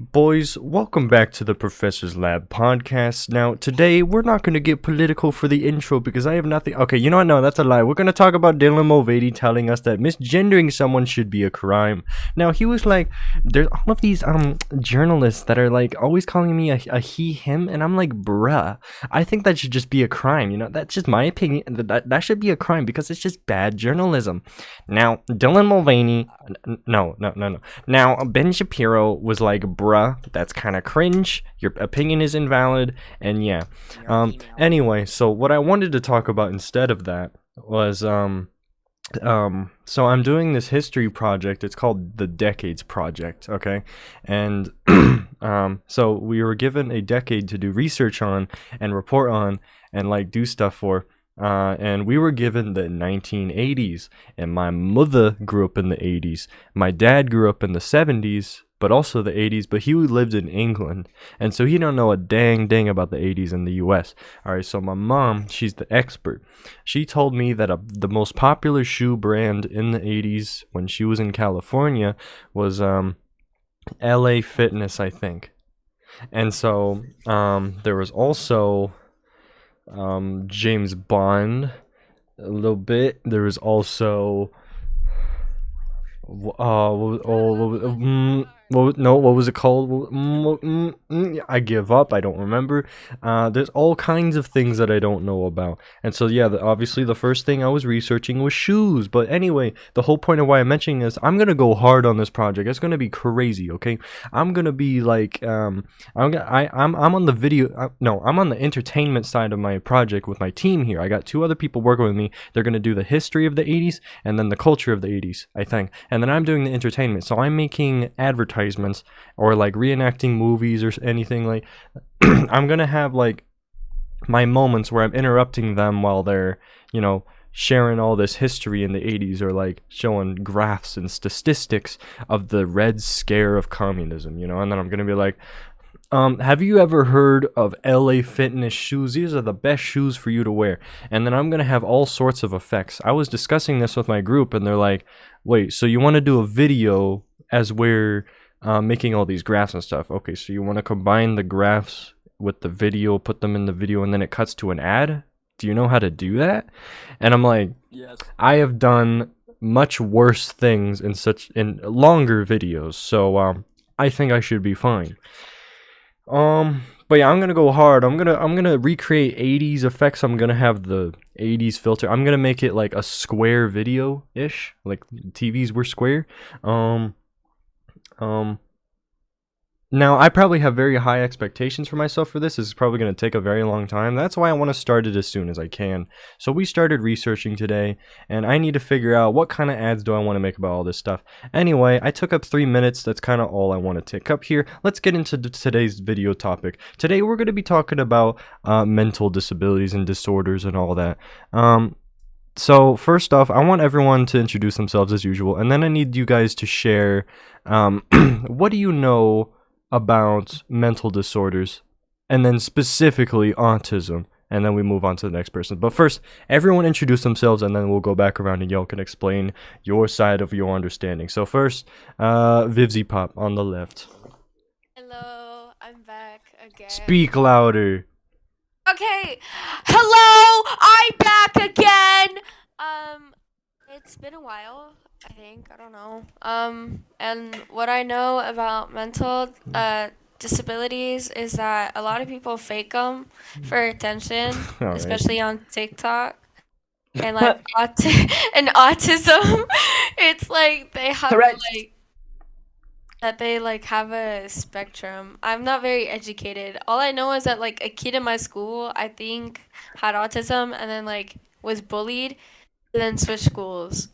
Boys, welcome back to the Professor's Lab podcast. Now, today we're not going to get political for the intro because I have nothing. Okay, you know what? No, that's a lie. We're going to talk about Dylan Mulvaney telling us that misgendering someone should be a crime. Now, he was like, there's all of these journalists that are like always calling me a he, him, and I'm like, bruh, I think that should just be a crime. You know, that's just my opinion. That should be a crime because it's just bad journalism. Now, Dylan Mulvaney, no. Now, Ben Shapiro was like, bruh, that's kind of cringe. Your opinion is invalid. And yeah. Anyway, so what I wanted to talk about instead of that was, so I'm doing this history project. It's called the Decades Project, okay? And, so we were given a decade to do research on and report on and, like, do stuff for. And we were given the 1980s, and my mother grew up in the 80s. My dad grew up in the 70s, but also the 80s, but he lived in England, and so he don't know a dang about the 80s in the US. Alright, so my mom, she's the expert. She told me that the most popular shoe brand in the 80s when she was in California was LA Fitness, I think. And so there was also James Bond a little bit. There was also what was it called? I give up. I don't remember. There's all kinds of things that I don't know about. And so, yeah, obviously the first thing I was researching was shoes. But anyway, the whole point of why I'm mentioning this, I'm going to go hard on this project. It's going to be crazy, okay? I'm going to be like, I'm on the video, no, I'm on the entertainment side of my project with my team here. I got two other people working with me. They're going to do the history of the 80s and then the culture of the 80s, I think. And then I'm doing the entertainment. So I'm making advertisements or like reenacting movies or anything like I'm gonna have like my moments where I'm interrupting them while they're, you know, sharing all this history in the 80s, or like showing graphs and statistics of the Red Scare of communism, you know. And then I'm gonna be like, have you ever heard of LA Fitness shoes? These are the best shoes for you to wear. And then I'm going to have all sorts of effects. I was discussing this with my group, and they're like, wait, so you want to do a video as we're making all these graphs and stuff? Okay, so you want to combine the graphs with the video, put them in the video, and then it cuts to an ad? Do you know how to do that? And I'm like, yes. I have done much worse things in longer videos, so I think I should be fine. But yeah, I'm gonna go hard. I'm gonna recreate 80s effects. I'm gonna have the 80s filter. I'm gonna make it like a square video ish, like TVs were square. Now, I probably have very high expectations for myself for this. This is probably going to take a very long time. That's why I want to start it as soon as I can. So we started researching today, and I need to figure out what kind of ads do I want to make about all this stuff. Anyway, I took up 3 minutes. That's kind of all I want to take up here. Let's get into today's video topic. Today, we're going to be talking about mental disabilities and disorders and all that. So first off, I want everyone to introduce themselves as usual, and then I need you guys to share what do you know about mental disorders, and then specifically autism, and then we move on to the next person. But first, everyone introduce themselves, and then we'll go back around and y'all can explain your side of your understanding. So first, Vivzy Pop on the left. Hello, I'm back again. Speak louder. Okay, hello, I'm back again. It's been a while, I think. I don't know. And what I know about mental disabilities is that a lot of people fake them for attention, All especially on TikTok. And like and autism, it's like they have like that they like have a spectrum. I'm not very educated. All I know is that like a kid in my school, I think, had autism and then like was bullied and then switched schools.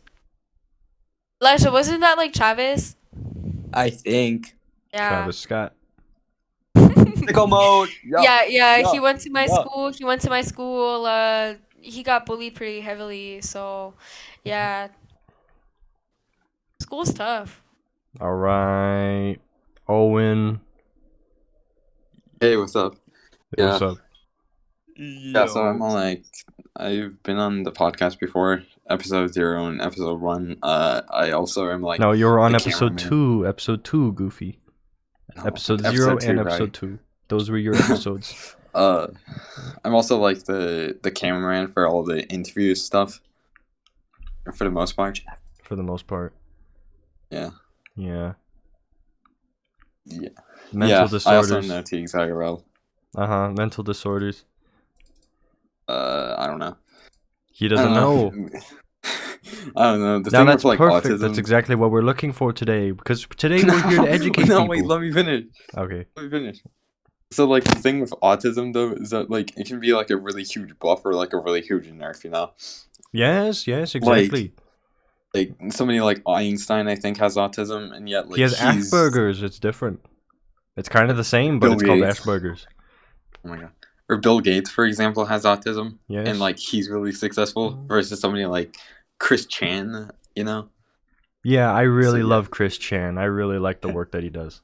Elijah, wasn't that like Travis? I think. Yeah. Travis Scott. Sicko mode. Yeah. He went to my school. He got bullied pretty heavily. So, yeah. School's tough. All right, Owen. Hey, what's up? What's up? Yeah, so I've been on the podcast before, episode 0 and episode 1. I also am like... No, you were on episode 2, Goofy. No, Episode like 0 2, and right? episode 2. Those were your episodes. I'm also like the cameraman for all the interview stuff. For the most part. For the most part. Yeah. Yeah. Yeah. Mental I also disorders. know TXIRL. Mental disorders. I don't know. He I doesn't know. don't know. I don't know. The Now thing that's with like perfect. autism. That's exactly what we're looking for today. Because today we're here to educate No, people. wait, let me finish. Okay. Let me finish. So like the thing with autism though is that like it can be like a really huge buff or like a really huge nerf, you know? Yes, exactly. Like somebody like Einstein I think has autism and yet like He has he's Asperger's. It's different. It's kind of the same, but Bill it's called Gates. Asperger's. Oh my god. Or Bill Gates, for example, has autism. Yes. And like he's really successful versus somebody like Chris Chan, you know? Yeah, I really So, yeah. love Chris Chan. I really like the work that he does.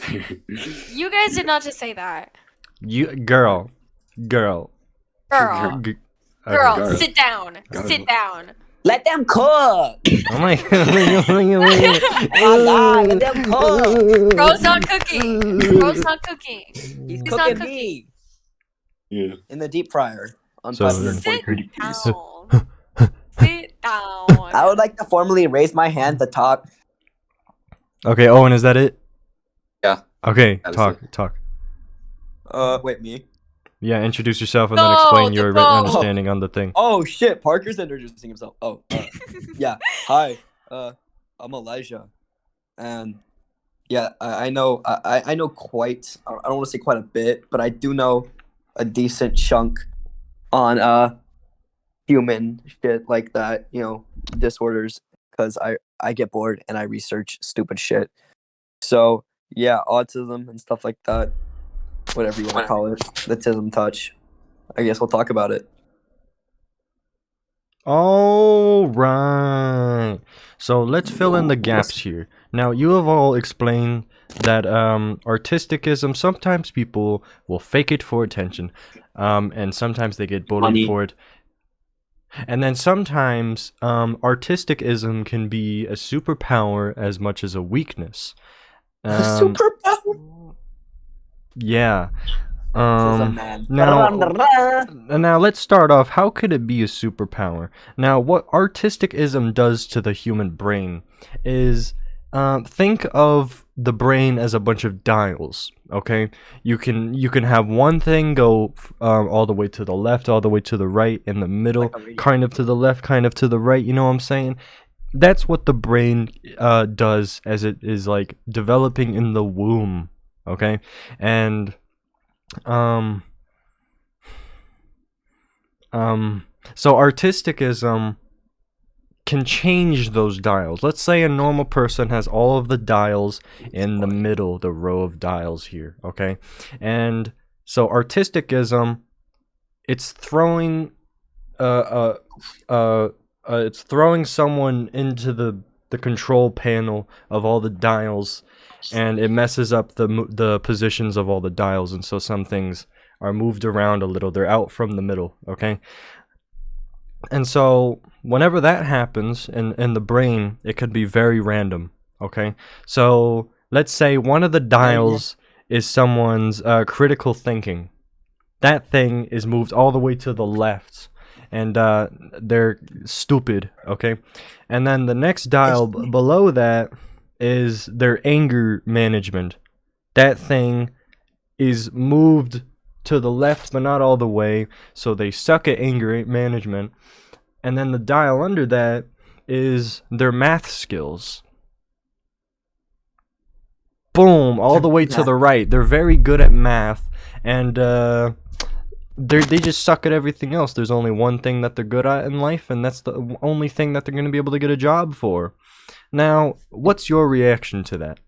You guys did not just say that. Girl. Girl, G- girl, girl. sit down. Girl. Sit down. Let them cook. Oh my God, let them cook. Bro's not cooking. Bro's not cooking. He's He's not cooking cooking. me Yeah. in the deep fryer on So- 540 Sit degrees. down. Sit down. I would like to formally raise my hand to talk. Okay, Owen, is that it? Yeah. Okay, That is talk. Wait, me? Yeah, introduce yourself and then No, explain your no. understanding on the thing. Oh shit, Parker's introducing himself. Oh, yeah. Hi, I'm Elijah, and yeah, I know I know quite. I don't want to say quite a bit, but I do know a decent chunk on human shit like that. You know, disorders, because I get bored and I research stupid shit. So yeah, autism and stuff like that. Whatever you want to call it, the autism touch. I guess we'll talk about it. All right. So let's fill in the gaps here. Now, you have all explained that artisticism, sometimes people will fake it for attention, and sometimes they get bullied Money. for it. And then sometimes artisticism can be a superpower as much as a weakness. Superpower. Yeah. Says a man. Now let's start off. How could it be a superpower? Now, what artisticism does to the human brain is think of the brain as a bunch of dials. Okay, you can have one thing go all the way to the left, all the way to the right, in the middle, Like a radio. kind of to the left, kind of to the right. You know what I'm saying? That's what the brain does as it is like developing in the womb. Okay, and so artisticism can change those dials. Let's say a normal person has all of the dials in the middle, the row of dials here, okay? And so artisticism, it's throwing it's throwing someone into the control panel of all the dials, and it messes up the positions of all the dials, and so some things are moved around a little. They're out from the middle, okay? And so whenever that happens in the brain, it could be very random, okay? So let's say one of the dials is someone's critical thinking. That thing is moved all the way to the left, and they're stupid, okay? And then the next dial below that is their anger management. That thing is moved to the left, but not all the way, so they suck at anger management. And then the dial under that is their math skills. Boom, all the way to the right. They're very good at math, and they just suck at everything else. There's only one thing that they're good at in life, and that's the only thing that they're going to be able to get a job for. Now, what's your reaction to that?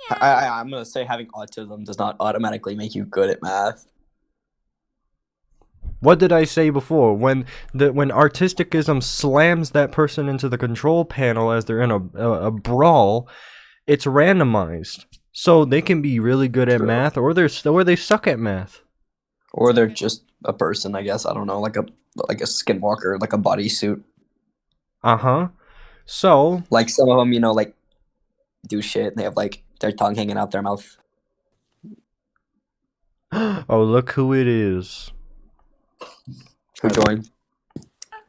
I'm gonna say having autism does not automatically make you good at math. What did I say before? When artisticism slams that person into the control panel as they're in a brawl, it's randomized. So they can be really good at math, or they suck at math. Or they're just a person, I guess. I don't know, like a skinwalker, like a bodysuit. So Like some of them, you know, like do shit and they have like their tongue hanging out their mouth. Oh, look who it is. Who joined?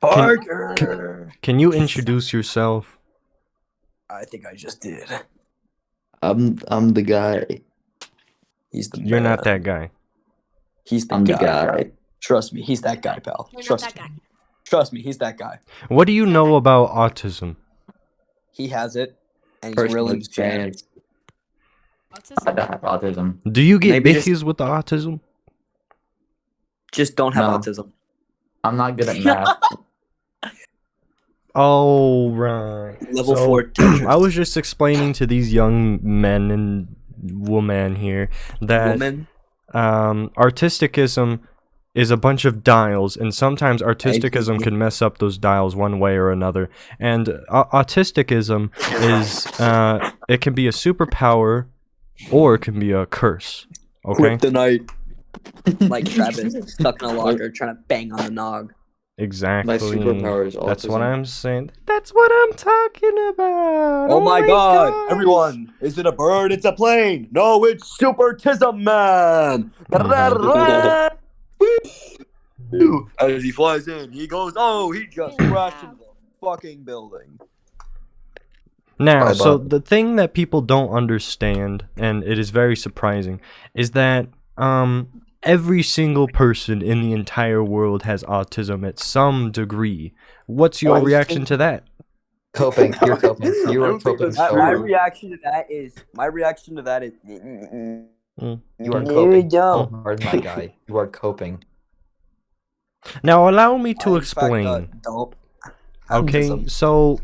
Parker. Can you introduce yourself? I think I just did. I'm the guy. He's the You're not man. that guy. He's the I'm the guy. guy. Trust me, he's that guy, pal. You're not Trust that me. guy. Trust me, he's that guy. What do you know about autism? He has it, and he's Personal really experience. I Autism? don't have autism. Do you get Maybe just- issues with the autism? Just don't have No. autism. I'm not good at math. Oh, right. Level So, 4 Tetris. I was just explaining to these young men and women here that Woman. artisticism is a bunch of dials, and sometimes artisticism AKA. can mess up those dials one way or another. And autisticism is it can be a superpower or it can be a curse. Okay, Kryptonite. Like Travis stuck in a locker trying to bang on the nog. exactly. My superpower is That's what autism. I'm saying. That's what I'm talking about. Oh my god, gosh. everyone! Is it a bird? It's a plane! No, it's Supertism Man! As he flies in, he goes, oh, he just crashed into the fucking building. Now, Bye, so Bob. the thing that people don't understand, and it is very surprising, is that every single person in the entire world has autism at some degree. What's your I reaction think- to that? Coping. You're coping. You are coping so My hard. reaction to that is, You are Very coping so dumb. hard, my guy. You are coping. Now, allow me to I, in fact, explain. don't have Okay, autism. so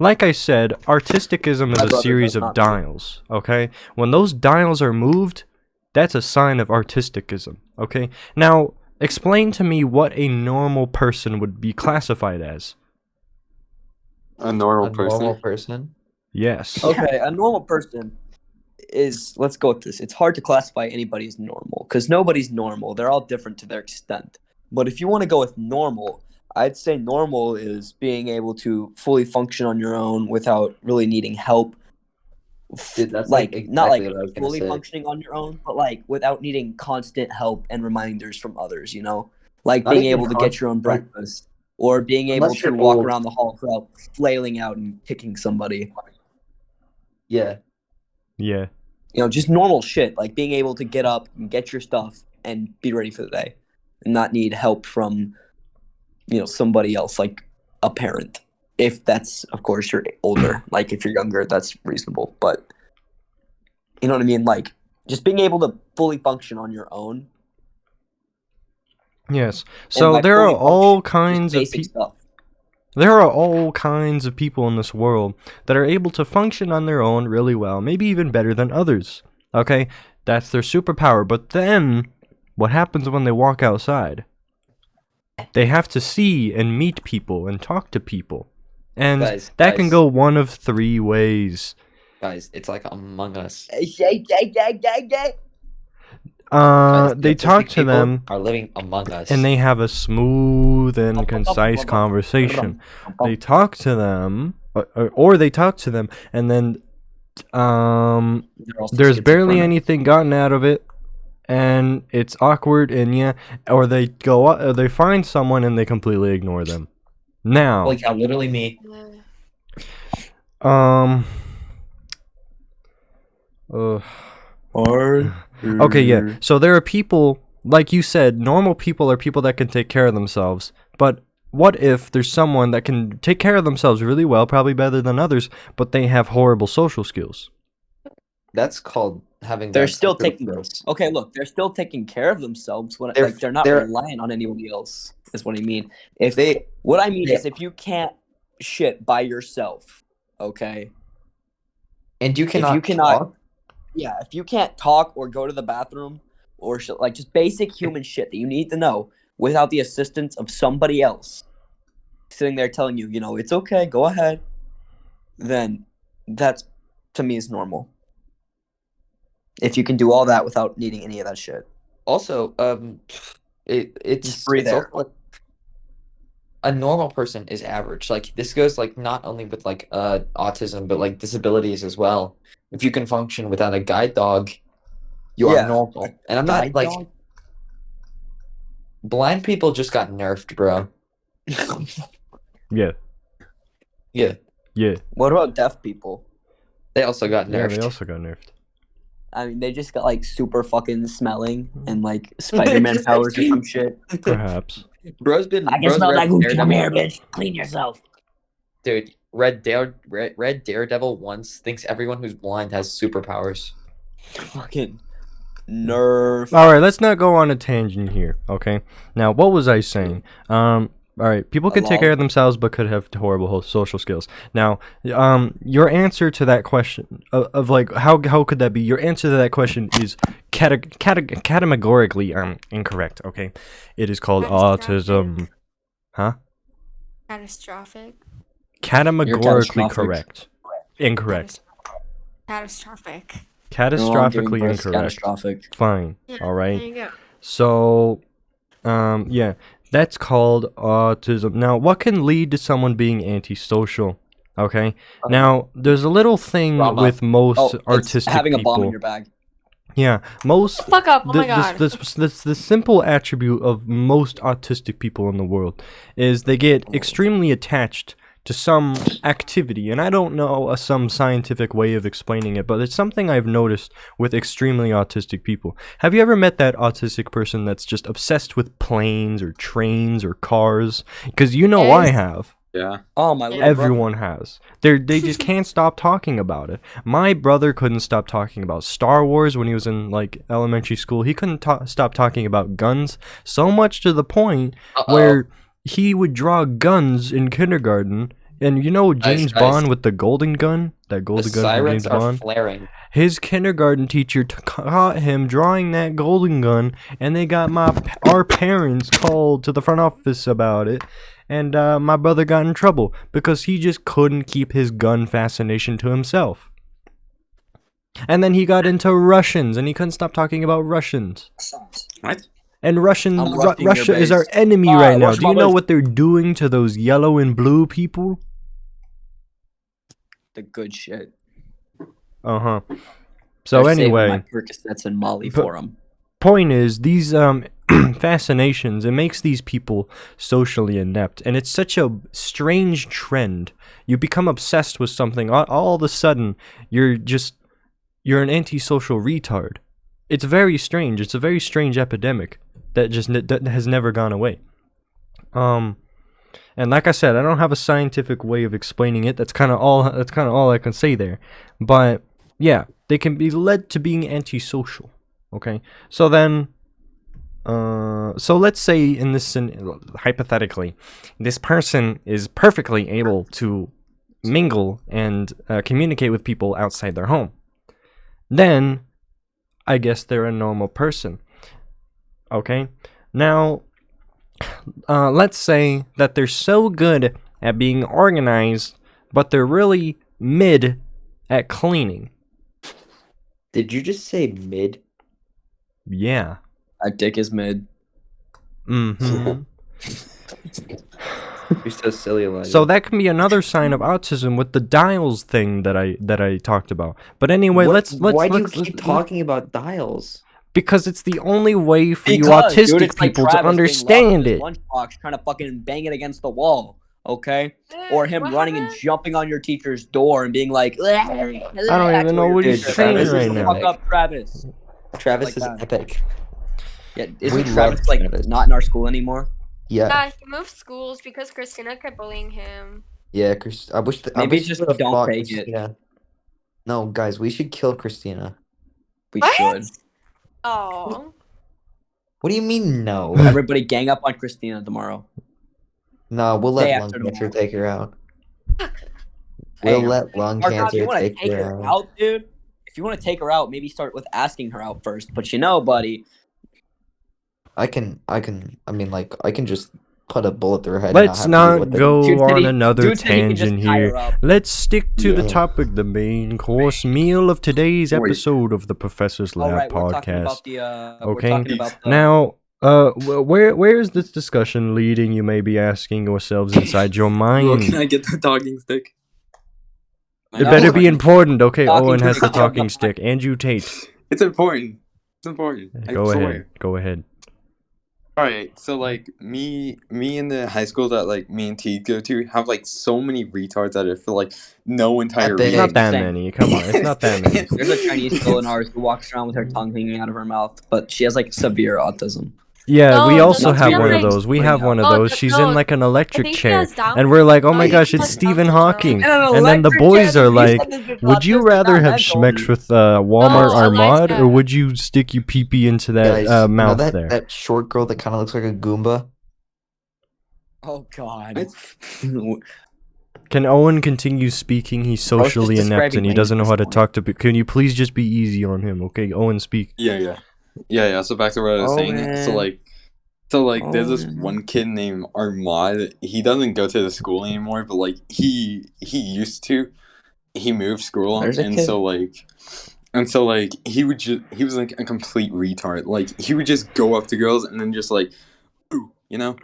like I said, artisticism My is a brother series does of not. dials. Okay, when those dials are moved, that's a sign of artisticism. Okay, now explain to me what a normal person would be classified as. A normal A person. normal person. Yes. Okay, a normal person is, let's go with this. It's hard to classify anybody as normal because nobody's normal. They're all different to their extent. But if you want to go with normal, I'd say normal is being able to fully function on your own without really needing help. Dude, that's like like not exactly like what I was gonna fully say. functioning on your own, but like without needing constant help and reminders from others, you know? Like Not being even able to get your own like- breakfast or being able Unless to you're walk old. around the hall without flailing out and kicking somebody. Yeah. Yeah. You know, just normal shit, like being able to get up and get your stuff and be ready for the day and not need help from, you know, somebody else, like a parent. If that's, of course, you're older. Like if you're younger, that's reasonable. But you know what I mean? Like just being able to fully function on your own. Yes. And So by there are fully all function, kinds just of basic people. stuff. There are all kinds of people in this world that are able to function on their own really well, maybe even better than others. Okay? That's their superpower. But then, what happens when they walk outside? They have to see and meet people and talk to people. And Guys, that can guys. go one of three ways. Guys, it's like Among Us. Guys, They autistic talk to people them are living Among Us. and they have a smooth and concise conversation. They talk to them, or they talk to them, and then They're also there's barely schizophrenic. anything gotten out of it, and it's awkward, and yeah, or they go or they find someone and they completely ignore them. Now, Like, literally me. um, okay, yeah. So there are people, like you said, normal people are people that can take care of themselves. But what if there's someone that can take care of themselves really well, probably better than others, but they have horrible social skills? That's called having. They're bad still social taking. skills. Okay, look, they're still taking care of themselves. When They're- like they're not they're- relying on anybody else. Is what I mean. If They- what I mean Yeah. is, if you can't shit by yourself, okay. And you cannot. you cannot- talk, Yeah, if you can't talk or go to the bathroom or shit, like just basic human shit that you need to know without the assistance of somebody else sitting there telling you, you know, it's okay, go ahead, then that's, to me, is normal. If you can do all that without needing any of that shit. Also, it's Just breathe it's air. also like, a normal person is average. Like this goes like not only with like autism, but like disabilities as well. If you can function without a guide dog, you are Yeah. normal. And I'm not Guide like dog? blind people just got nerfed, bro. Yeah. Yeah, Yeah. What about deaf people? they also got Yeah, nerfed. they also got nerfed. I mean, they just got like super fucking smelling and like Spider-Man powers or some shit. Perhaps. Bro's been. I can Bro's smell read that Gucci. Daredevil. Come here, bitch. Clean yourself. Dude, read Daredevil once. Thinks everyone who's blind has superpowers. Fucking nerf. All right, let's not go on a tangent here, okay? Now, what was I saying? All right, people could take care of themselves but could have horrible social skills. Now, your answer to that question of like how could that be? Your answer to that question is categorically incorrect, okay? It is called autism. Huh? Catastrophic. Categorically catastrophic. correct. Incorrect. Catastrophic. Catastrophically No, I'm giving birth incorrect. Catastrophic. Fine. Yeah, All right. There you go. So, yeah, that's called autism. Now, what can lead to someone being antisocial? Okay. Now, there's a little thing Drama. with most Oh, it's artistic having a people. bomb in your bag. Yeah, most. Fuck up! Oh my god. This the simple attribute of most autistic people in the world is they get extremely attached to some activity, and I don't know some scientific way of explaining it, but it's something I've noticed with extremely autistic people. Have you ever met that autistic person that's just obsessed with planes or trains or cars? Because you know I Yes. have. Yeah. Oh my little Everyone has. They just can't stop talking about it. My brother couldn't stop talking about Star Wars when he was in like elementary school. He couldn't stop talking about guns, so much to the point where he would draw guns in kindergarten. And you know James Guys. Bond with the golden gun? That The golden gun from sirens James are Bond? flaring. His kindergarten teacher caught him drawing that golden gun, and they got our parents called to the front office about it. And my brother got in trouble because he just couldn't keep his gun fascination to himself. And then he got into Russians, and he couldn't stop talking about Russians. What? And I'm rushing your Russia is our base. enemy right now. Rush Do you my know base. what they're doing to those yellow and blue people? The good shit. Uh-huh. So They're saving anyway, my Percocets and Molly but- for him. point is, these fascinations, it makes these people socially inept, and it's such a strange trend. You become obsessed with something, all of a sudden you're an antisocial retard. It's very strange. It's a very strange epidemic that that has never gone away. And like I said, I don't have a scientific way of explaining it. That's kind of all I can say there. But yeah, they can be led to being antisocial. Okay, so then, so let's say in this hypothetically, this person is perfectly able to mingle and communicate with people outside their home. Then, I guess they're a normal person. Okay, now, let's say that they're so good at being organized, but they're really mid at cleaning. Did you just say mid? Yeah. That dick is mid. Mm-hmm. You're so silly, Elijah. So that can be another sign of autism with the dials thing that I talked about. But anyway, let's Why do you let's keep talking about dials? because it's the only way for you Because, autistic dude, it's like people to Travis being understand lost in it. his lunchbox trying to fucking bang it against the wall, okay? Or him running and jumping on your teacher's door and being like, I don't even know what he's saying right now. Fuck up, Travis. Travis Like is that. epic. Yeah, We isn't love Travis like Travis. not in our school anymore? Yeah. Yeah, he moved schools because Christina kept bullying him. Yeah, Chris. I wish. I Maybe wish just you would've don't fought fake it. Christina. No, guys, we should kill Christina. We What? should. Oh. What do you mean no? Everybody gang up on Christina tomorrow. No, we'll Day let lung after cancer tomorrow. take her out. Hey, We'll let lung Mark, if cancer you want to take take her her out. out, dude, if you want to take her out, maybe start with asking her out first. But you know, buddy, I can just put a bullet through her head. and Let's have to not deal with it. go Dude said on he- another dude said he can just tangent tie her here. up. Let's stick to the Yeah. topic, the main course meal of today's Wait. episode of the Professor's all Lab right, we're talking podcast. about the. Okay. We're talking about the. Now, where is this discussion leading? You may be asking yourselves inside your Bro, mind. can I get the talking stick? It No, better like- be important. Okay, Talking Owen has the stick. talking stick. Andrew Tate. It's important. It's important. I Go swear. ahead. Go ahead. All right, so like me in the high school that like me and T go to have like so many retards that are for like no entire big. It's not that Same. many. Come on, it's not that many. There's a Chinese girl in ours who walks around with her tongue hanging out of her mouth, but she has like severe autism. Yeah, we No, also not have to one worry. of those. We Right have now. one of Oh, those. th- She's no, in like an I electric think she chair, has Down. and we're like, "Oh my yeah, gosh, she it's has Stephen Down syndrome. Hawking." And then the boys are like, "Would you rather have schmecks with Walmart No, Armad, or Elijah. would you stick your pee-pee into that Guys, mouth that, there?" that short girl that kind of looks like a Goomba. Oh God. Can Owen continue speaking? He's was just socially inept describing and he Wayne doesn't at know this how to point. talk to people. Can you please just be easy on him, okay? Owen, speak. Yeah. So back to what I was saying. So like, there's this one kid named Armad. He doesn't go to the school anymore, but like he used to. He moved school, There's a and kid. so like he was like a complete retard. Like he would just go up to girls and then just like, ooh, you know.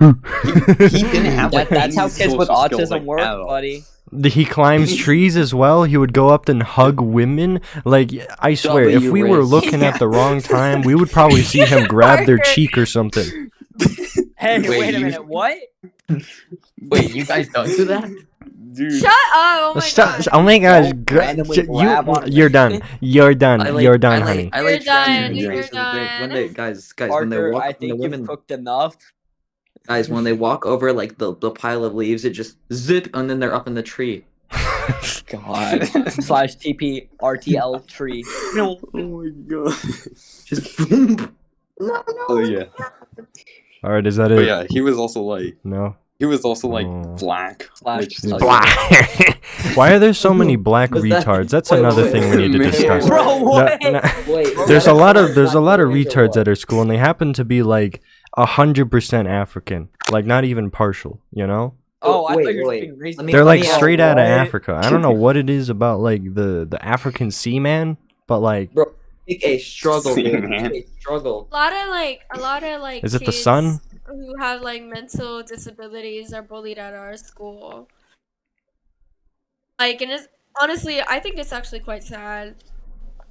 He didn't have like That's how any kids with social skills, autism like, work, at all. buddy. He climbs trees as well. He would go up and hug women. Like, I swear, if we were Riz. looking at the wrong time, we would probably see him grab their Parker. cheek or something. Hey, Wait, wait a you- minute. What? Wait, you guys don't do that? Dude. Shut up! Oh my god. Oh my gosh, Don't randomly grab on you're done. You're done. You're done, honey. I You're like strategy done, games you're when they guys when they Parker, walk I when the think women you've cooked enough. guys when they walk over like the pile of leaves, it just zip and then they're up in the tree. God. Slash TP RTL tree. No. Oh my god. Just boom. No. Oh yeah. All right, is that But it? yeah, he was also like No. Oh. black. Slash Which ugly. Black. Why are there so many black Was that- retards? That's wait, another wait, thing we need to man. discuss. Bro, No, what? no. Wait, There's a lot of black retards boys at our school, and they happen to be like 100% African, like not even partial. You know, Oh, I Wait, thought you were wait. being racist. Let me- they're like me ask- straight out of what? Africa. I don't know what it is about like the African seaman, but like, Bro, pick a struggle, See, dude. man. Pick a struggle. A lot of like is it the kids sun? who have like mental disabilities are bullied at our school. Like, and it's honestly, I think it's actually quite sad.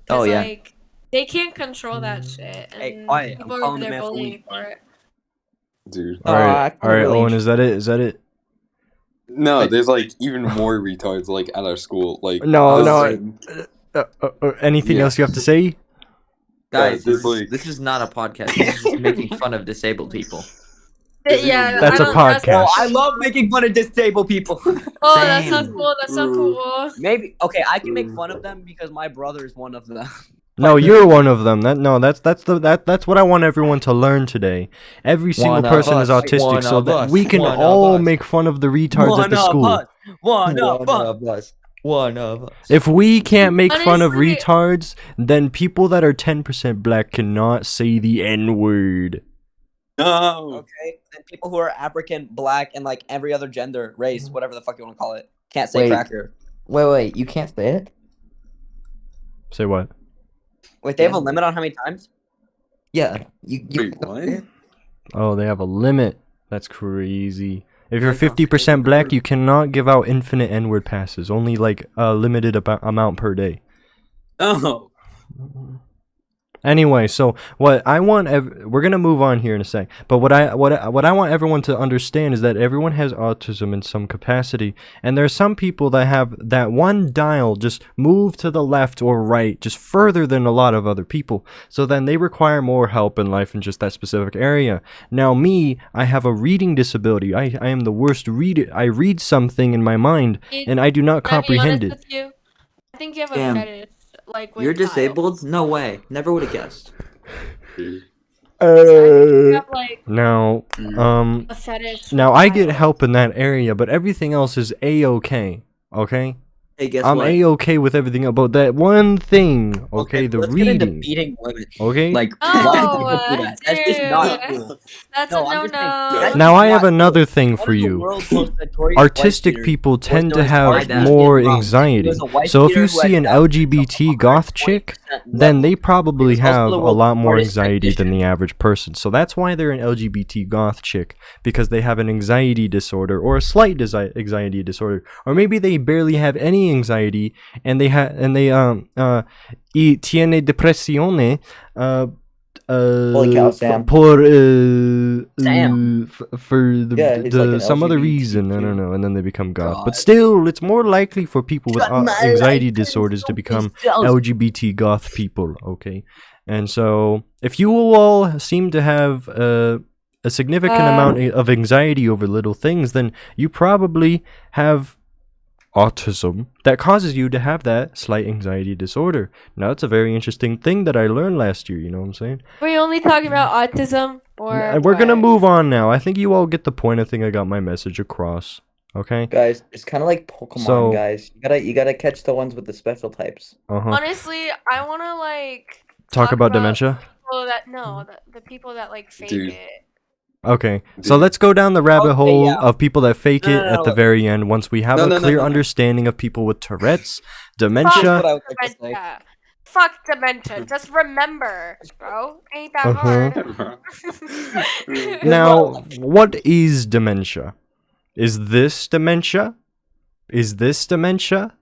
'Cause, Oh, yeah. Like, they can't control that shit, and Hey, quiet. I'm people are calling the there man for bullying weak. for it. Dude. All right, I kinda all right, really Owen, is that it? Is that it? No, there's like even more retards like at our school. Like No, this- Anything Yeah. ause you have to say? Guys, there's like this is not a podcast. This is just making fun of disabled people. Yeah, That's I a don't- podcast. Oh, I love making fun of disabled people. Oh, that's so Same. cool. That's so cool. Maybe okay, I can make fun of them because my brother is one of them. No, you're one of them. That's what I want everyone to learn today. Every single One of person is us, autistic, one so of that us, we can one of all us. make fun of the retards at One the of school. us. One of us. us. One of us. If we can't make fun of Honestly- retards, then people that are 10% black cannot say the N-word. no. Okay, and people who are African, black, and like every other gender, race, whatever the fuck you want to call it, can't say Wait. cracker. Wait, you can't say it? Say what? Wait, they have a Yeah. limit on how many times? Yeah. You Wait, what? Oh, they have a limit. That's crazy. If you're I can't 50% say black, the you cannot give out infinite N-word passes. Only like a limited amount per day. Oh. Anyway, so what I want, we're gonna move on here in a sec. But what I want everyone to understand is that everyone has autism in some capacity, and there are some people that have that one dial just move to the left or right, just further than a lot of other people. So then they require more help in life in just that specific area. Now me, I have a reading disability. I am the worst reader. I read something in my mind, and I do not Can I be comprehend honest it. with you? I think you have a Damn. fetish. Like, with You're tiles. disabled? No way. Never would have guessed. You have like Now, a fetish. Now with I get tiles. help in that area, but everything else is a-okay. Okay? Hey, guess I'm what? a-okay with everything else, but that one thing, okay, the let's get into reading. beating women. Okay? Like, No, why do people do that? That's just not dude. cool. That's No, a I'm just saying, no-no. that's Now I not have cool. another thing One for of the you. world's most notorious wife Artistic beaters people was tend to during have Spartacus more in Rome. He anxiety. was a wife So if beater you who had see an doubts himself LGBT goth chick, then they probably It's also have the a world's lot more hardest anxiety than the condition. average person. So that's why they're an LGBT goth chick, because they have an anxiety disorder or a slight anxiety disorder, or maybe they barely have any anxiety and they y tiene depresione Holy cow, Sam. for Sam. for Yeah, he's like an some other LGBTQ. reason, I don't know, and then they become goth. But God. still, it's more likely for people with Got my anxiety license, disorders to don't be become jealous. LGBT goth people, okay? And so, if you all seem to have a significant amount of anxiety over little things, then you probably have autism that causes you to have that slight anxiety disorder. Now, that's a very interesting thing that I learned last year, you know what I'm saying? Are we only talking about autism or And we're gonna what? move on now. I think you all get the point. I think I got my message across. Okay? Guys, it's kind of like Pokemon, So- guys. You gotta catch the ones with the special types. Honestly, I want to like Talk about dementia? people that the people that like fake Dude. it. Okay, so Dude. let's go down the rabbit Okay, hole yeah. of people that fake No, it no, at the no. very end once we have No, a no, no, clear no, no. understanding of people with Tourette's, Here's dementia. what I would like to say. Dementia. Fuck dementia. Just remember, bro. Ain't that Uh-huh. hard. Now, what is dementia? Is this dementia? Is this dementia?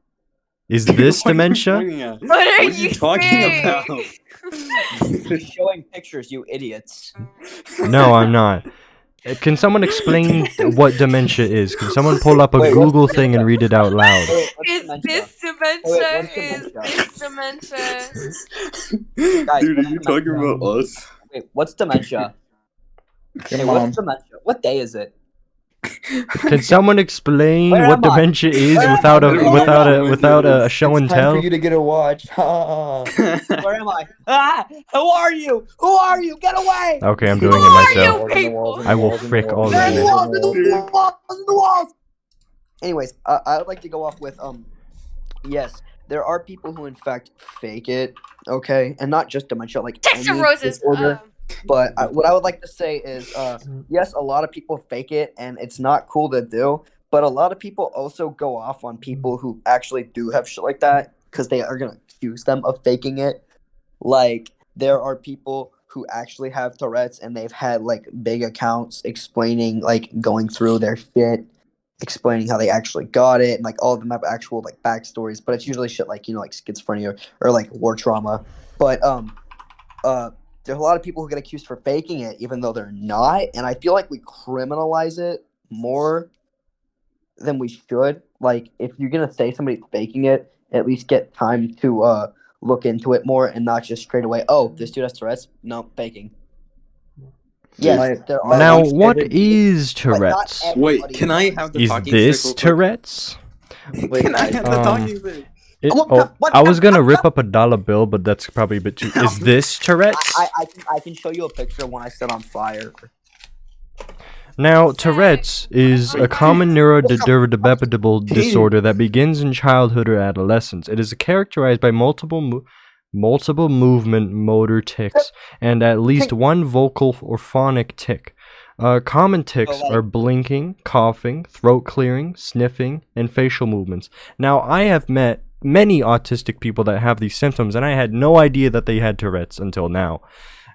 Is this What are you dementia? pointing at? What are you talking saying? about? You're showing pictures, you idiots. No, I'm not. Can someone explain what dementia is? Can someone pull up a Wait, what's Google thing and read it out loud? Wait, what's Is dementia? this dementia? what's Is dementia? this dementia? Guys, Dude, are what's you talking dementia? about us? Wait, what's dementia? Your Hey, mom. what's dementia? What day is it? Can someone explain Where what am I? dementia is Where am without I? a without a show It's and time for tell? you to get a watch. Where am I? Ah! Who are you? Who are you? Get away! Okay, I'm doing it Who are myself. you people? I will frick all They're of in the you. walls! In the walls! In the walls! Anyways, I would like to go off with yes, there are people who in fact fake it, okay, and not just dementia, like Texas any roses. disorder. But what I would like to say is, yes, a lot of people fake it, and it's not cool to do. But a lot of people also go off on people who actually do have shit like that because they are gonna accuse them of faking it. Like there are people who actually have Tourette's, and they've had like big accounts explaining, like going through their shit, explaining how they actually got it, and like all of them have actual like backstories. But it's usually shit like like schizophrenia or like war trauma. But there's a lot of people who get accused for faking it, even though they're not. And I feel like we criminalize it more than we should. Like, if you're gonna say somebody's faking it, at least get time to look into it more and not just straight away. Oh, this dude has Tourette's. No, faking. Yes, there are. Now, mom's what favorite- is but not Tourette's? everybody Wait, can I have the Is talking this stick real quick? Tourette's? Wait, Can I guys, have the talking stick? I was gonna rip up a dollar bill, but that's probably a bit too. Is this Tourette's? I can show you a picture of when I set on fire. Now, Tourette's is a common neurodevelopmental disorder that begins in childhood or adolescence. It is characterized by multiple movement motor tics and at least one vocal or phonic tic. Common tics are blinking, coughing, throat clearing, sniffing, and facial movements. Now, I have met many autistic people that have these symptoms, and I had no idea that they had Tourette's until now.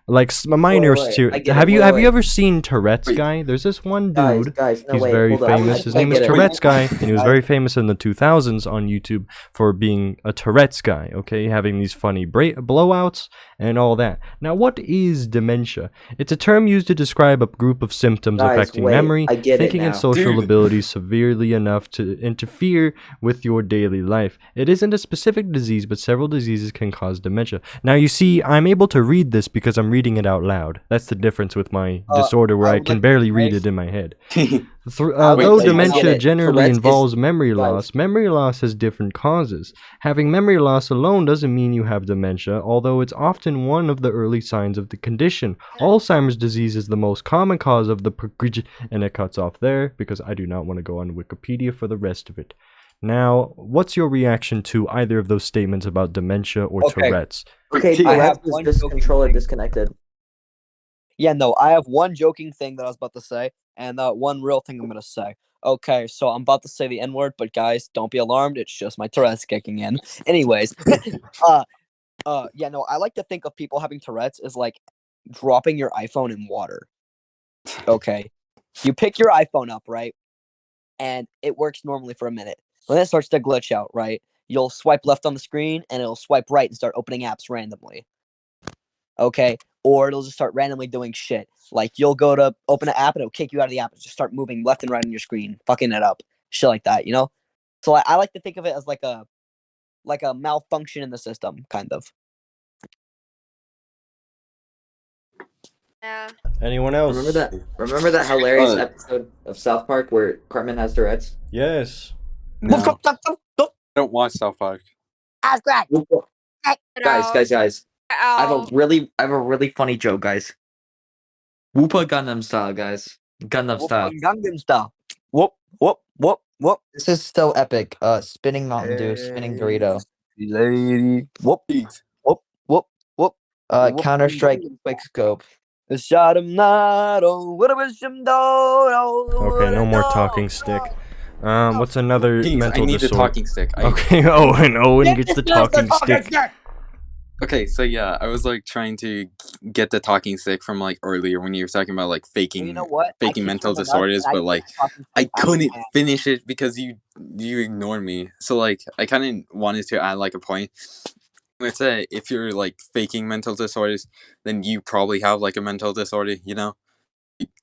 Like minor wait, too. I get it. Have you Wait, have wait. you ever seen Tourette's Wait. guy? There's this one guys, dude. no, He's wait, very hold up. famous. His name is get it. Tourette's guy, and he was very famous in the 2000s on YouTube for being a Tourette's guy. Okay, having these funny blowouts and all that. Now, what is dementia? It's a term used to describe a group of symptoms Guys, affecting wait, memory, I get it thinking, and now. social Dude. abilities severely enough to interfere with your daily life. It isn't a specific disease, but several diseases can cause dementia. Now, you see, I'm able to read this because I'm reading it out loud. That's the difference with my disorder, where I I would can like to barely say- read it in my head. Wait, Though I get dementia it. generally Tourette's is- involves memory guys. loss has different causes. Having memory loss alone doesn't mean you have dementia, although it's often one of the early signs of the condition. Alzheimer's disease is the most common cause of the progression, and it cuts off there because I do not want to go on Wikipedia for the rest of it. Now, what's your reaction to either of those statements about dementia or Okay. Tourette's? Okay, I have Tourette's is one just joking controller thing. disconnected. Yeah, no, I have one joking thing that I was about to say, and one real thing I'm gonna say. Okay, so I'm about to say the N word, but guys, don't be alarmed. It's just my Tourette's kicking in. Anyways, Yeah, no, I like to think of people having Tourette's as like dropping your iPhone in water. Okay. You pick your iPhone up, right? And it works normally for a minute. When it starts to glitch out, right? You'll swipe left on the screen and it'll swipe right and start opening apps randomly. Okay. Or it'll just start randomly doing shit. Like you'll go to open an app and it'll kick you out of the app and just start moving left and right on your screen, fucking it up. Shit like that, you know? So I like to think of it as like a malfunction in the system, kind of. Yeah. Anyone else? Remember that hilarious Uh, episode of South Park where Cartman has Tourette's? Yes. No, I don't watch South Park. Guys. I have Ow. a really funny joke, guys. Whoopa Gundam style, guys. Gundam style. Gangnam style. Whoop, whoop, whoop, whoop. This is so epic. Spinning Mountain Dew, spinning Dorito. Lady. Whoop, Eat. whoop, whoop, whoop. Counter Strike, quick scope. Shot him not. Oh, what a wisdom Okay, no more talking stick. What's another Kings, I mental need the disorder? talking stick. Okay, Owen gets the talking stick. Okay, so yeah, I was like trying to get the talking stick from like earlier when you were talking about like faking You know what? faking mental disorders, but like I couldn't finish it because you ignored me. So like I kind of wanted to add like a point. Let's say if you're like faking mental disorders, then you probably have like a mental disorder. You know,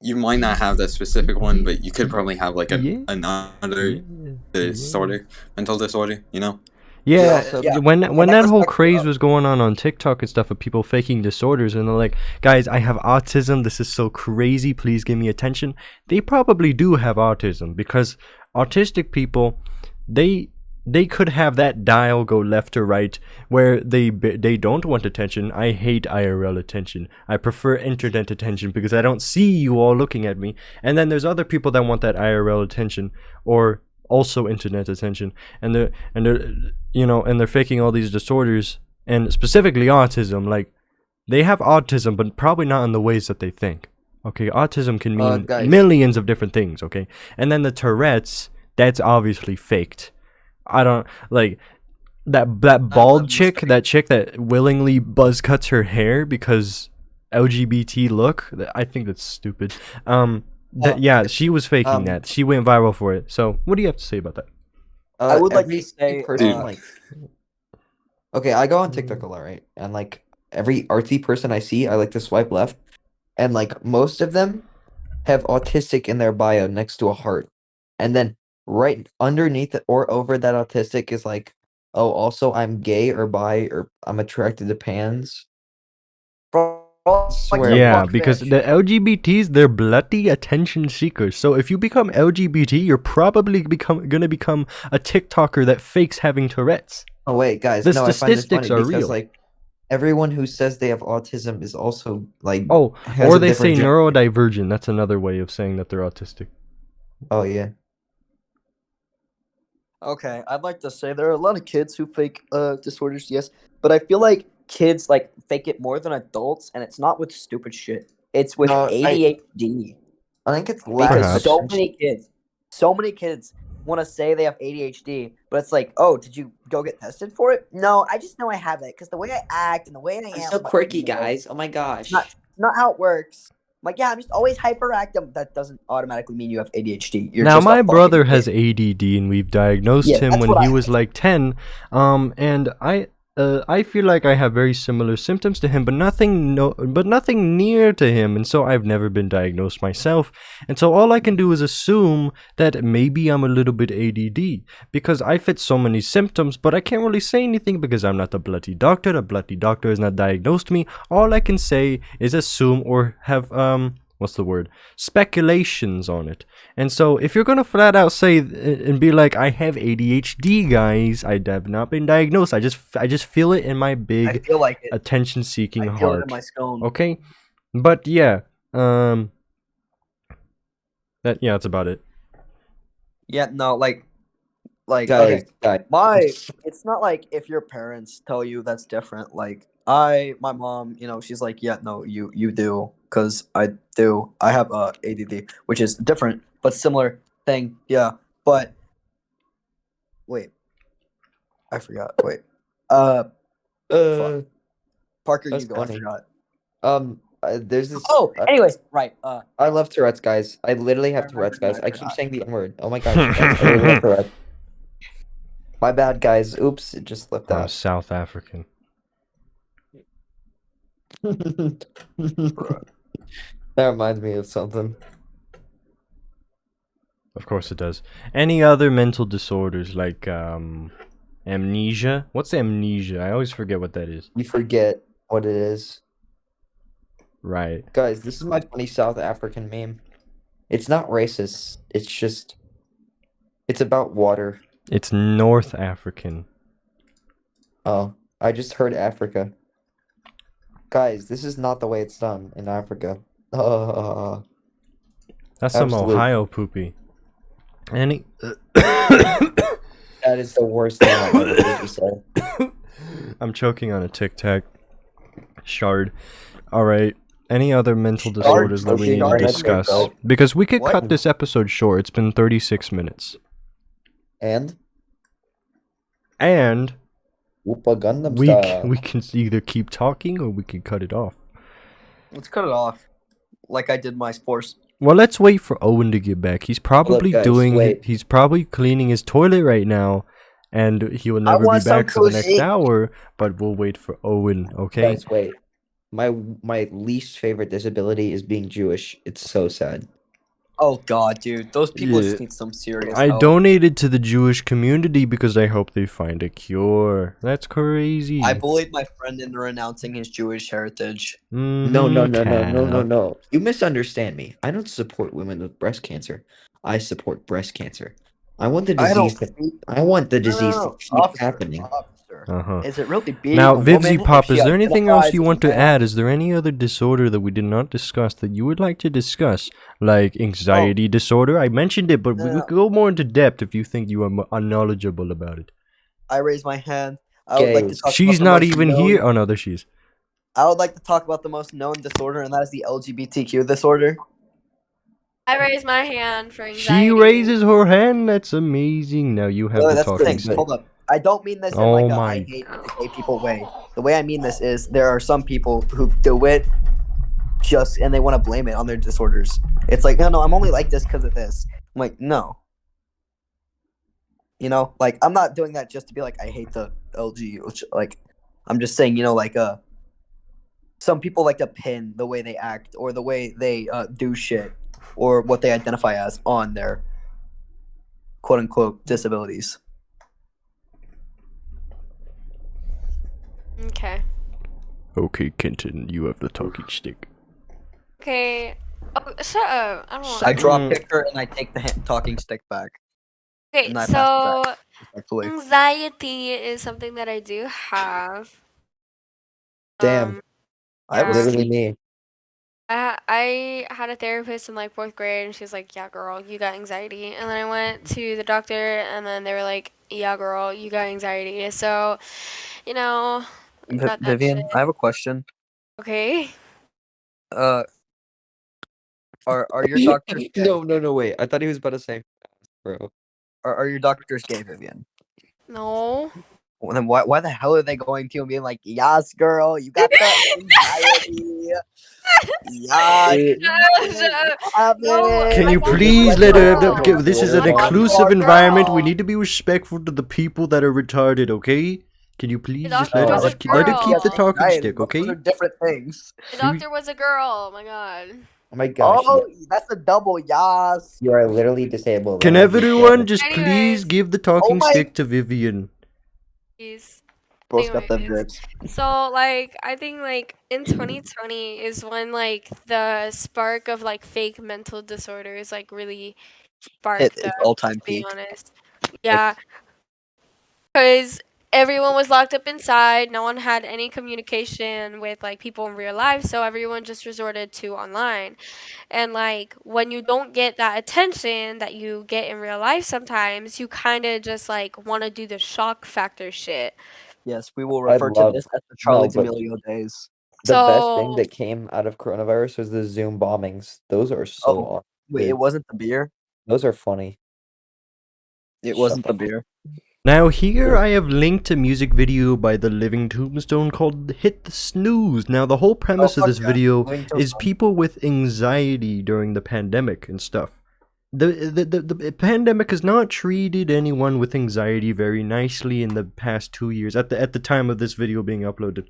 you might not have that specific one, but you could probably have like another disorder, mental disorder. You know. Yeah, Yeah. when And that that whole respect- craze was going on TikTok and stuff of people faking disorders and they're like, guys, I have autism. This is so crazy. Please give me attention. They probably do have autism because autistic people, they could have that dial go left or right where they don't want attention. I hate IRL attention. I prefer internet attention because I don't see you all looking at me. And then there's other people that want that IRL attention or also internet attention, and they're and they're faking all these disorders and specifically autism. Like they have autism, but probably not in the ways that they think. Okay, autism can mean Guys. millions of different things. Okay, and then the Tourette's, that's obviously faked. I don't like that bald chick, that chick that willingly buzz cuts her hair because LGBT look. I think that's stupid. Yeah, she was faking that. She went viral for it. So, what do you have to say about that? I would like every to say, person, Dude. like, okay, I go on TikTok a lot, right? And like every artsy person I see, I like to swipe left, and like most of them have autistic in their bio next to a heart, and then right underneath it or over that autistic is like, oh, also I'm gay or bi or I'm attracted to pans. Swear. Yeah, because the LGBTs, they're bloody attention seekers. So if you become LGBT, you're probably gonna become a TikToker that fakes having Tourette's. Oh wait, guys, The no, I find this statistics funny are because real. like everyone who says they have autism is also like Oh, has or a they say different neurodivergent. That's another way of saying that they're autistic. Oh yeah. Okay, I'd like to say there are a lot of kids who fake disorders, yes, but I feel like kids like fake it more than adults, and it's not with stupid shit. It's with No, ADHD. I think it's Because Perhaps. so many kids want to say they have ADHD, but it's like, oh, did you go get tested for it? No, I just know I have it because the way I act and the way I am. I'm so but, quirky, you know, guys. Oh my gosh. not how it works. I'm like, yeah, I'm just always hyperactive. That doesn't automatically mean you have ADHD. You're Now just a my fucking brother kid. has ADD, and we've diagnosed Yeah, him that's when what he I was have. like 10. And I feel like I have very similar symptoms to him, but nothing near to him, and so I've never been diagnosed myself. And so all I can do is assume that maybe I'm a little bit ADD because I fit so many symptoms, but I can't really say anything because I'm not the bloody doctor. The bloody doctor has not diagnosed me. All I can say is assume or have what's the word? Speculations on it. And so if you're gonna flat out say and be like, I have ADHD, guys, I have not been diagnosed. I just feel it in my I big feel like it. attention-seeking I feel it heart. in my scone. Okay, but yeah, that's about it. Yeah, no, like, Guys, okay. It's not like if your parents tell you that's different. Like my mom, she's like, yeah, no, you do, because I do. I have ADD, which is different but similar thing. Yeah, but wait, I forgot. Wait, Uh, Parker, that's you go. funny. I forgot. There's this. Oh, anyways, right. I love Tourette's, guys. I literally have I Tourette's, remembered, guys. I I keep forgot. saying the N-word. Oh my gosh, guys. I literally have Tourette's. My bad, guys. Oops, it just slipped I'm out. South African. That reminds me of something. Of course it does. Any other mental disorders like amnesia? What's amnesia? I always forget what that is. You forget what it is. Right. Guys, this is my funny South African meme. It's not racist. It's about water. It's North African. Oh, I just heard Africa. Guys, this is not the way it's done in Africa. That's some Absolute- Ohio poopy. Any That is the worst thing I've ever heard you say. I'm choking on a Tic Tac shard. Alright. Any other mental Shard, disorders that we okay, need to shard, discuss? okay. Because we could What? cut this episode short. It's been 36 minutes. And And Whoopa Gundam we style. we can either keep talking or we can cut it off. Let's cut it off, like I did my sports. Well, let's wait for Owen to get back. He's probably guys, doing. wait. He's probably cleaning his toilet right now, and he will never be want some back for the next cozy. hour. But we'll wait for Owen. Okay. Guys, wait. My least favorite disability is being Jewish. It's so sad. Oh God, dude, those people Yeah. just need some serious I help. donated to the Jewish community because I hope they find a cure. That's crazy. I bullied my friend into renouncing his Jewish heritage. No. Cap. You misunderstand me. I don't support women with breast cancer. I support breast cancer. I want the I don't disease to keep Officer, happening. officer. Uh-huh. Is it really being Now, a woman Vivzy if Pop, she is there anything else identifies you as want to man? add? Is there any other disorder that we did not discuss that you would like to discuss? Like anxiety disorder? I mentioned it, but we No. could go more into depth if you think you are unknowledgeable about it. I raise my hand. I would like to Gays. talk She's about the not most even known- here. Oh, no, there she is. I would like to talk about the most known disorder, and that is the LGBTQ disorder. I raise my hand for anxiety. She raises her hand. That's amazing. Now you have No, the that's the talking thing. stick. Hold up. I don't mean this in Oh like a my I hate gay people way. The way I mean this is there are some people who do it just and they want to blame it on their disorders. It's like, no, I'm only like this because of this. I'm like, no. You know, like I'm not doing that just to be like I hate the LG. Which, like, I'm just saying, you know, like some people like to pin the way they act or the way they do shit or what they identify as on their quote unquote disabilities. Okay. Okay, Kenton, you have the talking stick. Okay. Oh, shut up. I don't want. I drop kick her and I take the talking stick back. Okay, and I pass it so back, respectfully. anxiety is something that I do have. Damn. I was yeah. Literally me. I had a therapist in like 4th grade, and she's like, "Yeah, girl, you got anxiety." And then I went to the doctor, and then they were like, "Yeah, girl, you got anxiety." So, you know, I got that Vivian, shit. I have a question. Okay. Are your doctors gay? No, wait. I thought he was about to say, bro. Are your doctors gay, Vivian? No. Well, then why the hell are they going to you and being like, "Yes, girl, you got the anxiety. No, Can my you doctor please was a let her? girl. This is an My doctor inclusive was a environment. We girl. need to be respectful to the people that are retarded. Okay? Can you please just doctor let her? was a Just let her keep the girl. talking stick. Those Okay? are different things. The doctor was a girl. Oh my god. Oh my gosh. Oh, that's a double yas. You are literally disabled. Can and I'm just everyone saying- just please Anyways. give the talking my- stick to Vivian? Jeez. Bro's got them Anyways. dips. So like I think like in 2020 is when like the spark of like fake mental disorders like really sparked Hit its up, all-time to be peak. honest. Yeah. Because everyone was locked up inside, no one had any communication with like people in real life, so everyone just resorted to online. And like when you don't get that attention that you get in real life sometimes, you kind of just like want to do the shock factor shit. Yes, we will refer to this as the Charlie D'Amelio days. The best thing So- that came out of coronavirus was the Zoom bombings. Those are so awesome. Wait, dude. it wasn't the beer? Those are funny. It Shut wasn't the the beer. Now here I have linked a music video by the Living Tombstone called Hit the Snooze. Now the whole premise of fuck this that. video Living is Tombstone. people with anxiety during the pandemic and stuff. The pandemic has not treated anyone with anxiety very nicely in the past 2 years at the time of this video being uploaded.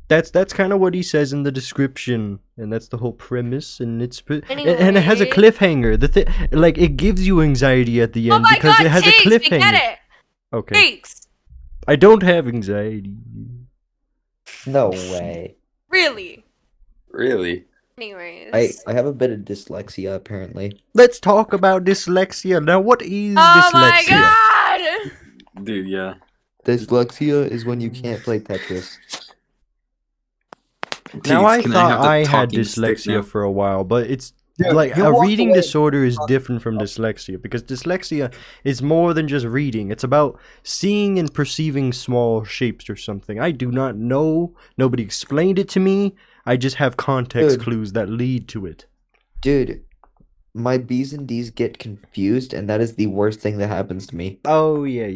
That's kind of what he says in the description, and that's the whole premise, and and it has a Anyway. cliffhanger. Like it gives you anxiety at the Oh end my because god, it has a Tiggs, we cliffhanger. get it. Okay. Tiggs. I don't have anxiety. No way. Really? Really? Anyways. I have a bit of dyslexia apparently. Let's talk about dyslexia. Now, what is Oh my dyslexia? god! Dude, yeah. Dyslexia is when you can't play Tetris. Now, I Can thought have the I had talking stick dyslexia now? for a while, but it's Dude, like you a walked reading away disorder is from different from dyslexia because dyslexia is more than just reading. It's about seeing and perceiving small shapes or something. I do not know. Nobody explained it to me. I just have context Dude. clues that lead to it. Dude, my B's and D's get confused, and that is the worst thing that happens to me. Oh yeah.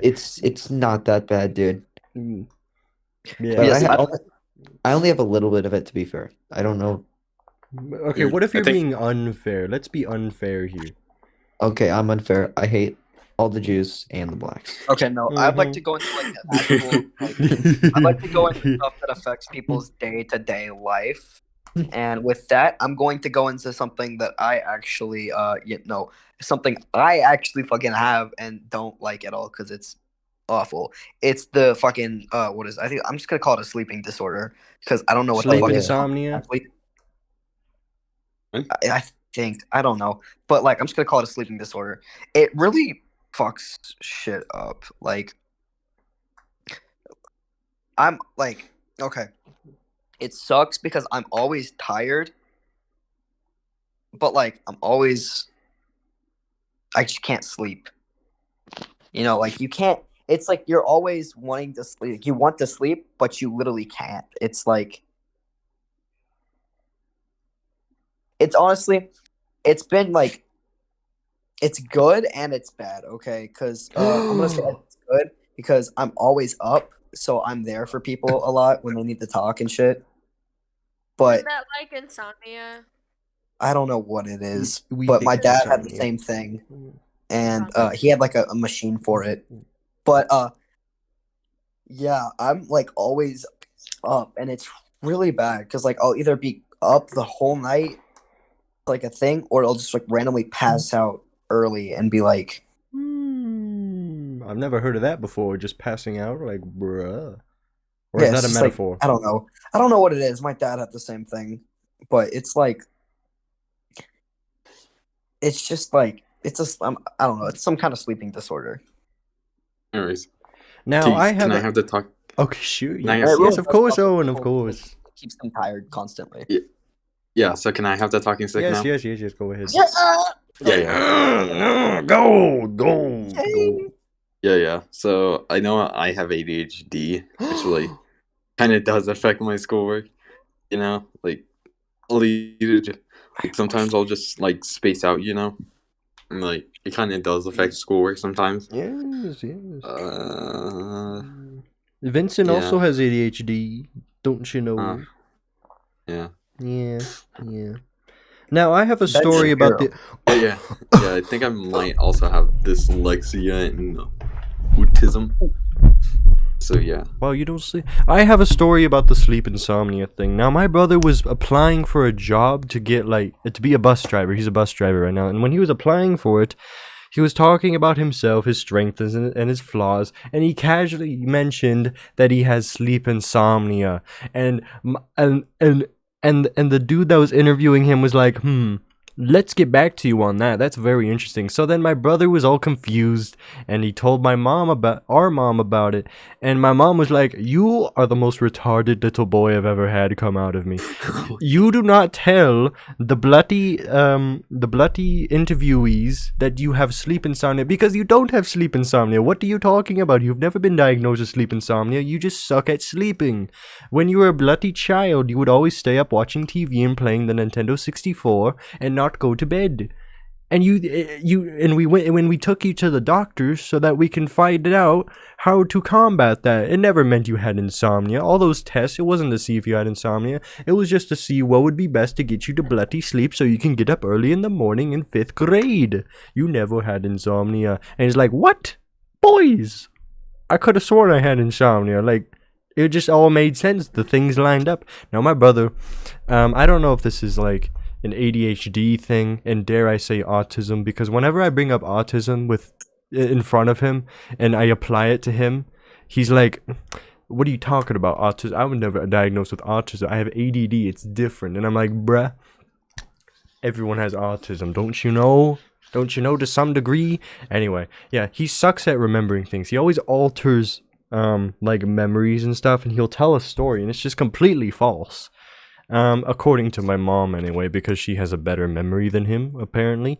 It's not that bad, dude. Mm. But Yeah. Yes, I only have a little bit of it, to be fair. I don't know. Okay, what if I you're think- being unfair? Let's be unfair here. Okay, I'm unfair. I hate all the Jews and the blacks. Okay, no, I'd like to go into like the actual. I'd like to go into stuff that affects people's day-to-day life, and with that, I'm going to go into something that I actually, something I actually fucking have and don't like at all because it's awful. It's the fucking what is? I think I'm just gonna call it a sleeping disorder because I don't know what Sleep the fuck insomnia? Actually, What? I think I don't know, but like I'm just gonna call it a sleeping disorder. It really fucks shit up. Like I'm like okay, it sucks because I'm always tired, but like I just can't sleep. You know, like you can't. It's like you're always wanting to sleep. You want to sleep, but you literally can't. It's like it's honestly, it's been like it's good and it's bad. Okay, because I'm gonna say it's good because I'm always up, so I'm there for people a lot when they need to talk and shit. But Is that like insomnia? I don't know what it is. We But think my it's dad had the insomnia. same thing, and he had like a machine for it. But yeah, I'm like always up, and it's really bad because like I'll either be up the whole night, like a thing, or I'll just like randomly pass out early and be like, I've never heard of that before. Just passing out, like, bruh. Or yeah, is it's that a just, like, metaphor? I don't know. I don't know what it is. My dad had the same thing, but it's like, it's just like it's I don't know. It's some kind of sleeping disorder. Anyways, Now Tease, I have. can I have the talk? Okay, sure. Can I Yes, have- yes, of course, Owen, of People- course. It keeps them tired constantly. Yeah. So can I have the talking stick Yes, now? yes. Go ahead. Yeah. Go. Yeah. So I know I have ADHD, which like kind of does affect my schoolwork. You know, like sometimes I'll just like space out. You know, and like it kind of does affect schoolwork sometimes. Yes. Uh, Vincent yeah. also has ADHD, don't you know? yeah. Yeah. Now I have a That's story your about hero. the. Yeah. I think I might also have dyslexia and autism. So yeah. Well, you don't see. I have a story about the sleep insomnia thing. Now, my brother was applying for a job to get to be a bus driver. He's a bus driver right now, and when he was applying for it, he was talking about himself, his strengths and his flaws, and he casually mentioned that he has sleep insomnia, and the dude that was interviewing him was like, let's get back to you on that. That's very interesting. So then my brother was all confused, and he told our mom about it, and my mom was like, "You are the most retarded little boy I've ever had come out of me. You do not tell the bloody interviewees that you have sleep insomnia because you don't have sleep insomnia. What are you talking about? You've never been diagnosed with sleep insomnia. You just suck at sleeping. When you were a bloody child, you would always stay up watching TV and playing the Nintendo 64 and not go to bed. and we took you to the doctors so that we can find out how to combat that. It never meant you had insomnia. All those tests, it wasn't to see if you had insomnia. It was just to see what would be best to get you to bloody sleep so you can get up early in the morning in 5th grade. You never had insomnia. And he's like, what? Boys, I could have sworn I had insomnia. Like, it just all made sense. The things lined up. Now, my brother, I don't know if this is like an ADHD thing, and dare I say autism, because whenever I bring up autism in front of him and I apply it to him, he's like, what are you talking about, autism? I was never diagnosed with autism. I have ADD. It's different. And I'm like, bruh, everyone has autism. Don't you know? Don't you know to some degree? Anyway, yeah, he sucks at remembering things. He always alters like memories and stuff, and he'll tell a story and it's just completely false. According to my mom anyway, because she has a better memory than him, apparently.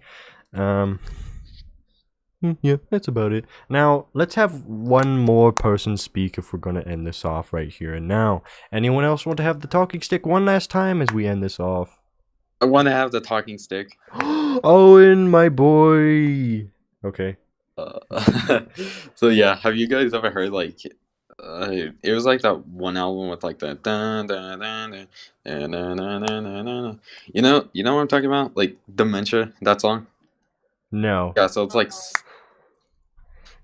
Yeah, that's about it. Now, let's have one more person speak if we're gonna end this off right here and now. Anyone else want to have the talking stick one last time as we end this off? I want to have the talking stick. Owen, my boy. Okay. So yeah, have you guys ever heard like it was like that one album with like the dun, dun, dun, dun, dun, dun, dun, dun, dun, dun. You know what I'm talking about? Like Dementia, that song? No. Yeah, so it's like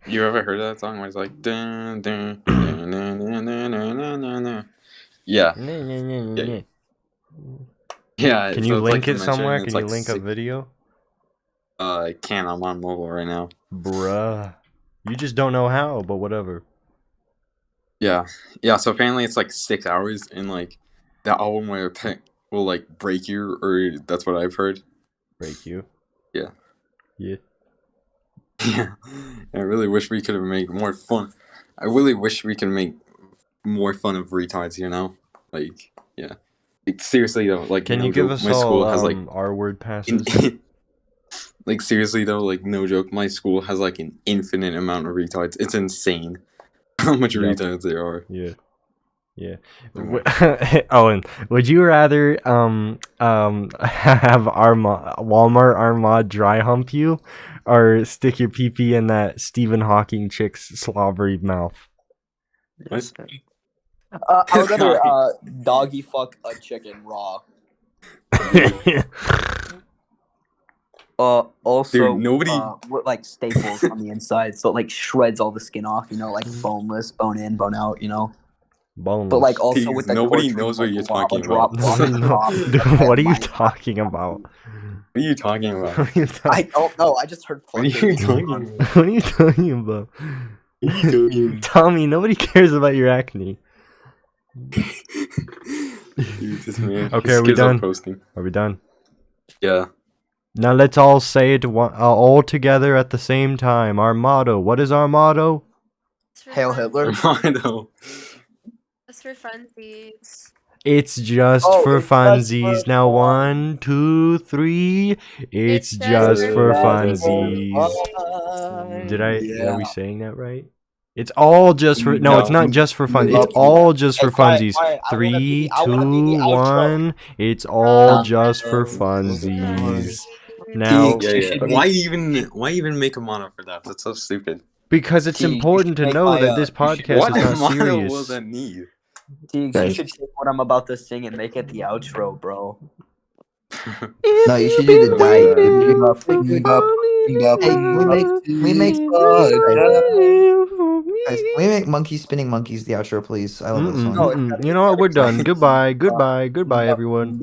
you ever heard of that song where it's like dun, dun, dun, dun, dun, dun, dun, dun, dun, dun. Yeah. Yeah. Can so you it's link like it Dementia, somewhere? and Can it's you like link a video? I can't. I'm on mobile right now. Bruh. You just don't know how, but whatever. Yeah. So apparently it's like 6 hours, and like the album will like break you, or that's what I've heard. Break you. Yeah. Yeah. Yeah. I really wish we could have made more fun. I really wish we could make more fun of retards. Like yeah. Like, seriously though, like Can no you give joke, us my all school has like R-word passes? like seriously though, like no joke, my school has like an infinite amount of retards. It's insane how much Yep. retards there are. Yeah. Yeah. Owen, would you rather have Walmart Armad dry hump you, or stick your pee in that Stephen Hawking chick's slobbery mouth? What? I would rather doggy fuck a chicken raw. Also, Dude, nobody- with like staples on the inside, so it like shreds all the skin off. Like boneless, bone in, bone out. Boneless. But like also Jeez, with the nobody torturing, knows what like, you're lava talking drop, about. lava drop, Dude, what are you talking about? What are you talking about? What are you I don't know. I just heard. What are you talking about? What are you talking about? What are you talking about? Tommy, nobody cares about your acne. Dude, this man. Okay, his are we kids done? Posting. Are we done? Yeah. Now let's all say it all together at the same time. Our motto. What is our motto? Hail Hitler. I know. Just for funsies. It's just Oh, for it's just funsies. for Now fun. 1, 2, 3. It's just for funsies. Did I? Are we saying that right? It's all just for. No, it's not just for fun. It's all just for funsies. 3, 2, 1. It's all just for funsies. Now, Yeah. Why even make a motto for that? That's so stupid. because it's Teague, you important to should know make that my, this you podcast What is not motto serious. will that need? Teague, you should take what I'm about to sing and make it the outro, bro. No, you should do the diet. Hey, we make guys, can we make monkey spinning monkeys the outro, please? I love that song. No, it's gotta You be know what? We're done. exciting. Goodbye, everyone.